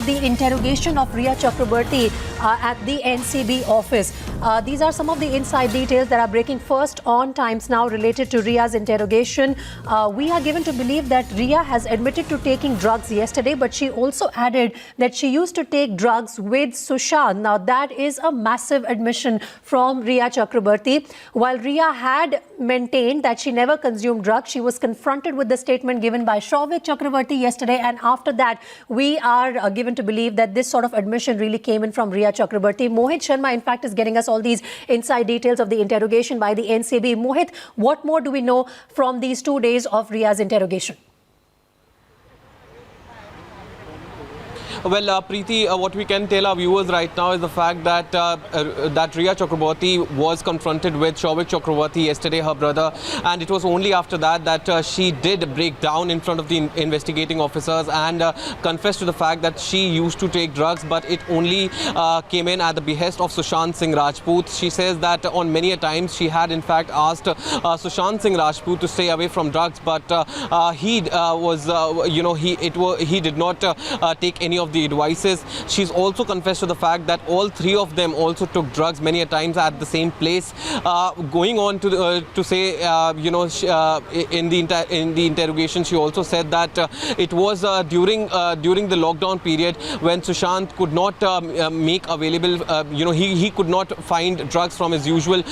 the interrogation of Rhea Chakraborty at the NCB office. These are some of the inside details that are breaking first on Times Now related to Rhea's interrogation. We are given to believe that Rhea has admitted to taking drugs yesterday, but she also added that she used to take drugs with Sushant. Now, that is a massive admission from Rhea Chakraborty. While Rhea had maintained that she never consumed drugs, she was confronted with the statement given by Shouvik Chakraborty yesterday, and after that, we are given to believe that this sort of admission really came in from Rhea Chakraborty. Mohit Sharma, in fact, is getting us all these inside details of the interrogation by the NCB. Mohit, what more do we know from these 2 days of Rhea's interrogation? Well, Preeti, what we can tell our viewers right now is the fact that that Rhea Chakraborty was confronted with Shouvik Chakraborty yesterday, her brother, and it was only after that that she did break down in front of the investigating officers and confessed to the fact that she used to take drugs, but it only came in at the behest of Sushant Singh Rajput. She says that on many a times she had in fact asked Sushant Singh Rajput to stay away from drugs, but he did not take any of the advices. She's also confessed to the fact that all three of them also took drugs many a times at the same place. Going on to say, in the interrogation, she also said that it was during the lockdown period when Sushant could not make available, he could not find drugs from his usual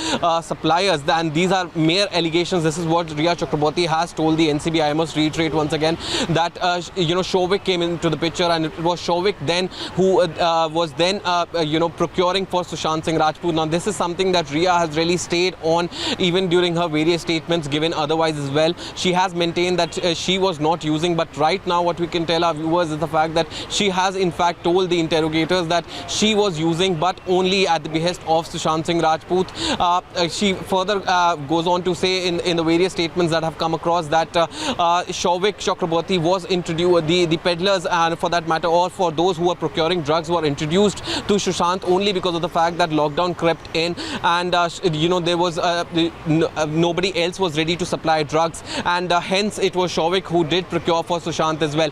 suppliers. And these are mere allegations. This is what Rhea Chakraborty has told the NCB. I must reiterate once again that Shouvik came into the picture, and it was Shouvik then who was then procuring for Sushant Singh Rajput. Now this is something that Rhea has really stayed on even during her various statements given otherwise as well. She has maintained that she was not using, but right now what we can tell our viewers is the fact that she has in fact told the interrogators that she was using, but only at the behest of Sushant Singh Rajput. She further goes on to say in the various statements that have come across that Shouvik Chakraborty was introduced, the peddlers, and for that matter, or for those who were procuring drugs were introduced to Sushant only because of the fact that lockdown crept in, and there was nobody else was ready to supply drugs, and hence it was Shouvik who did procure for Sushant as well.